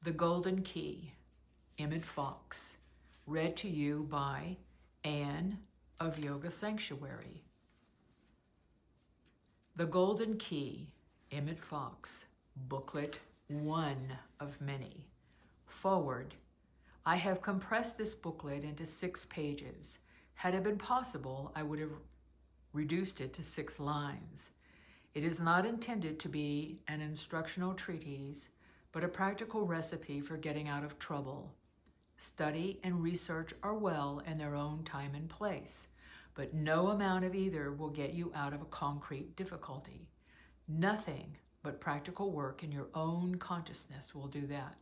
The Golden Key, Emmett Fox, read to you by Anne of Yoga Sanctuary. The Golden Key, Emmett Fox, booklet 1 of many. Forward. I have compressed this booklet into 6 pages. Had it been possible, I would have reduced it to 6 lines. It is not intended to be an instructional treatise, but a practical recipe for getting out of trouble. Study and research are well in their own time and place, but no amount of either will get you out of a concrete difficulty. Nothing but practical work in your own consciousness will do that.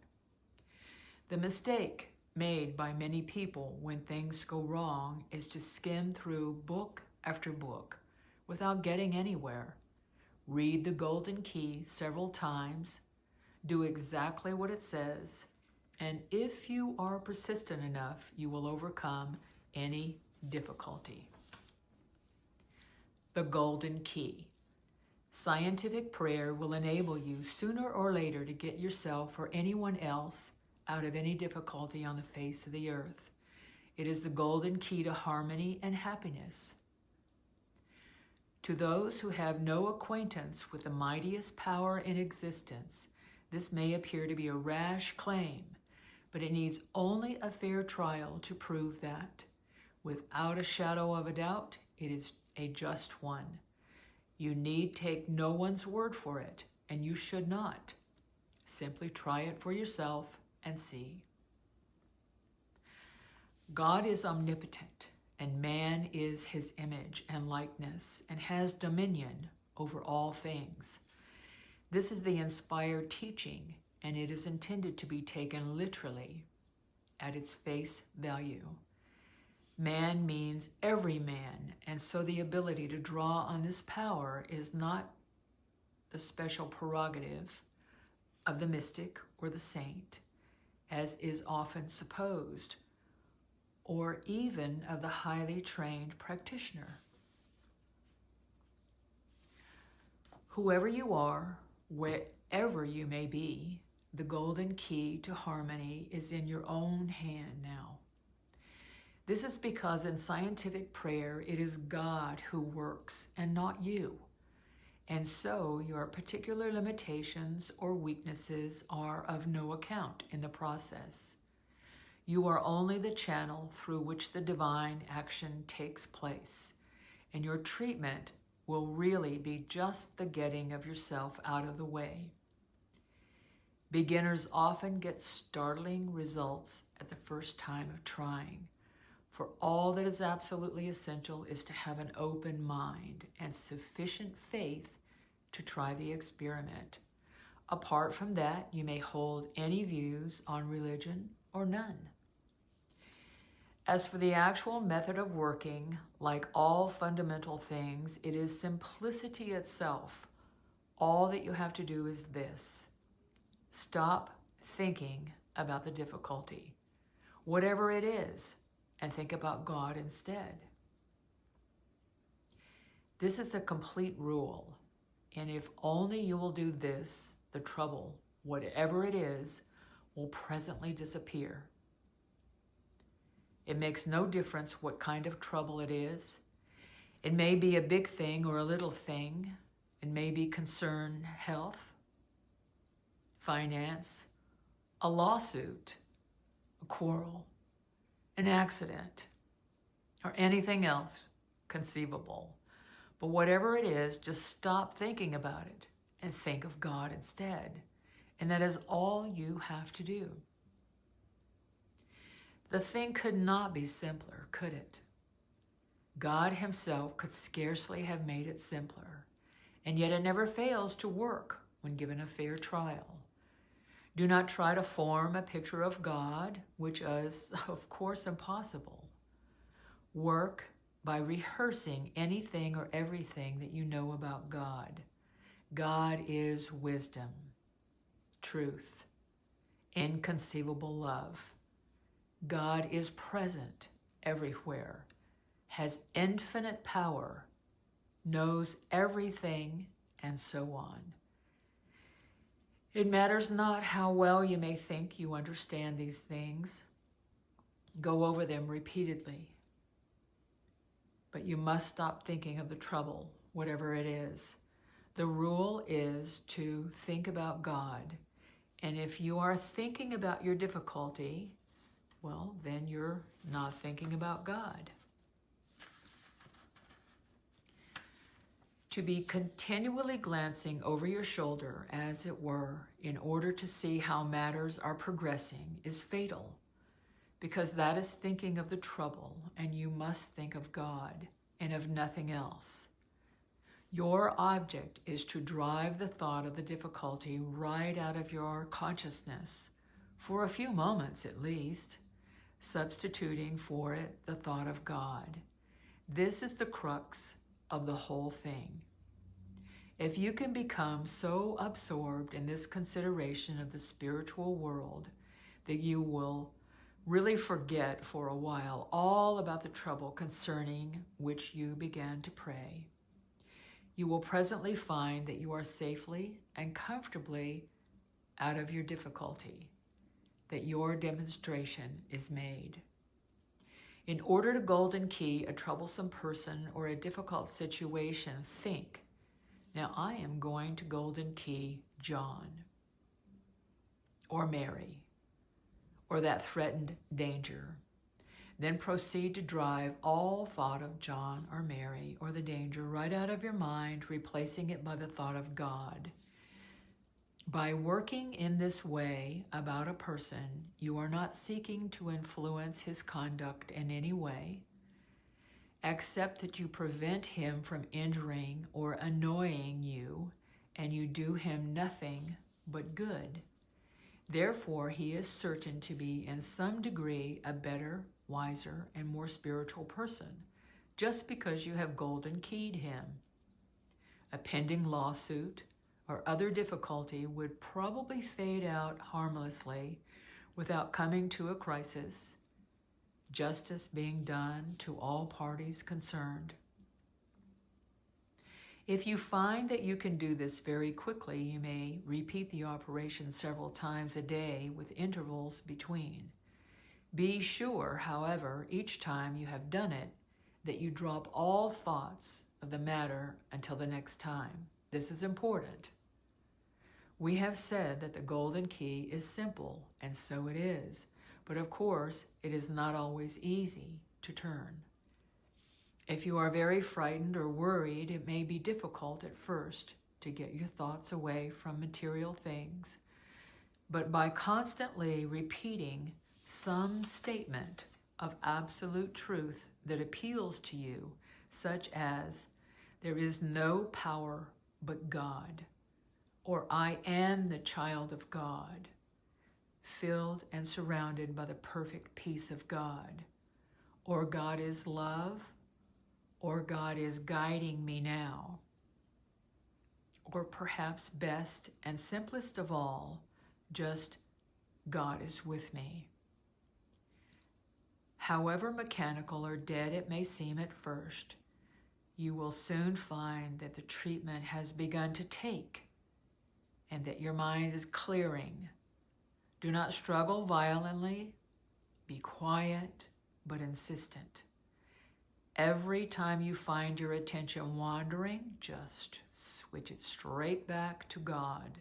The mistake made by many people when things go wrong is to skim through book after book without getting anywhere. Read the Golden Key several times, do exactly what it says, and if you are persistent enough, you will overcome any difficulty. The Golden Key. Scientific prayer will enable you sooner or later to get yourself or anyone else out of any difficulty on the face of the earth. It is the golden key to harmony and happiness. To those who have no acquaintance with the mightiest power in existence, this may appear to be a rash claim, but it needs only a fair trial to prove that. Without a shadow of a doubt, it is a just one. You need take no one's word for it, and you should not. Simply try it for yourself and see. God is omnipotent, and man is his image and likeness, and has dominion over all things. This is the inspired teaching, and it is intended to be taken literally at its face value. Man means every man, and so the ability to draw on this power is not the special prerogative of the mystic or the saint, as is often supposed, or even of the highly trained practitioner. Whoever you are, wherever you may be, the golden key to harmony is in your own hand now. This is because in scientific prayer, it is God who works and not you. And so your particular limitations or weaknesses are of no account in the process. You are only the channel through which the divine action takes place, and your treatment will really be just the getting of yourself out of the way. Beginners often get startling results at the first time of trying, for all that is absolutely essential is to have an open mind and sufficient faith to try the experiment. Apart from that, you may hold any views on religion or none. As for the actual method of working, like all fundamental things, it is simplicity itself. All that you have to do is this: stop thinking about the difficulty, whatever it is, and think about God instead. This is a complete rule, and if only you will do this, the trouble, whatever it is, will presently disappear. It makes no difference what kind of trouble it is. It may be a big thing or a little thing. It may be concern health, finance, a lawsuit, a quarrel, an accident, or anything else conceivable. But whatever it is, just stop thinking about it and think of God instead. And that is all you have to do. The thing could not be simpler, could it? God himself could scarcely have made it simpler, and yet it never fails to work when given a fair trial. Do not try to form a picture of God, which is, of course, impossible. Work by rehearsing anything or everything that you know about God. God is wisdom, truth, inconceivable love. God is present everywhere, has infinite power, knows everything, and so on. It matters not how well you may think you understand these things. Go over them repeatedly. But you must stop thinking of the trouble, whatever it is. The rule is to think about God. And if you are thinking about your difficulty, well, then you're not thinking about God. To be continually glancing over your shoulder, as it were, in order to see how matters are progressing is fatal, because that is thinking of the trouble, and you must think of God and of nothing else. Your object is to drive the thought of the difficulty right out of your consciousness, for a few moments at least, substituting for it the thought of God. This is the crux of the whole thing. If you can become so absorbed in this consideration of the spiritual world that you will really forget for a while all about the trouble concerning which you began to pray, you will presently find that you are safely and comfortably out of your difficulty, that your demonstration is made. In order to golden key a troublesome person or a difficult situation, think, now I am going to golden key John, or Mary, or that threatened danger. Then proceed to drive all thought of John or Mary or the danger right out of your mind, replacing it by the thought of God. By working in this way about a person, you are not seeking to influence his conduct in any way, except that you prevent him from injuring or annoying you, and you do him nothing but good. Therefore, he is certain to be in some degree a better, wiser, and more spiritual person, just because you have golden keyed him. A pending lawsuit or other difficulty would probably fade out harmlessly without coming to a crisis, justice being done to all parties concerned. If you find that you can do this very quickly, you may repeat the operation several times a day with intervals between. Be sure, however, each time you have done it, that you drop all thoughts of the matter until the next time. This is important. We have said that the golden key is simple, and so it is, but of course, it is not always easy to turn. If you are very frightened or worried, it may be difficult at first to get your thoughts away from material things, but by constantly repeating some statement of absolute truth that appeals to you, such as, there is no power but God, or I am the child of God, filled and surrounded by the perfect peace of God, or God is love, or God is guiding me now, or perhaps best and simplest of all, just God is with me. However mechanical or dead it may seem at first, you will soon find that the treatment has begun to take and that your mind is clearing. Do not struggle violently. Be quiet but insistent. Every time you find your attention wandering, just switch it straight back to God.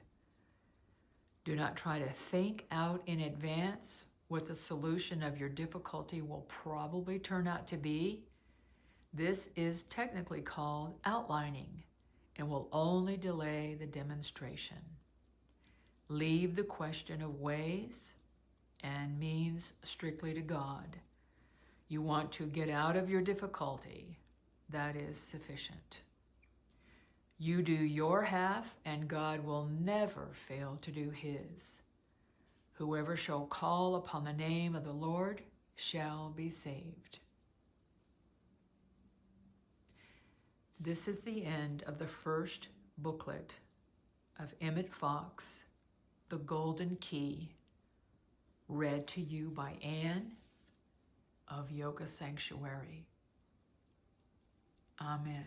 Do not try to think out in advance what the solution of your difficulty will probably turn out to be. This is technically called outlining and will only delay the demonstration. Leave the question of ways and means strictly to God. You want to get out of your difficulty. That is sufficient. You do your half, and God will never fail to do his. Whoever shall call upon the name of the Lord shall be saved. This is the end of the first booklet of Emmett Fox, The Golden Key, read to you by Anne of Yoga Sanctuary. Amen.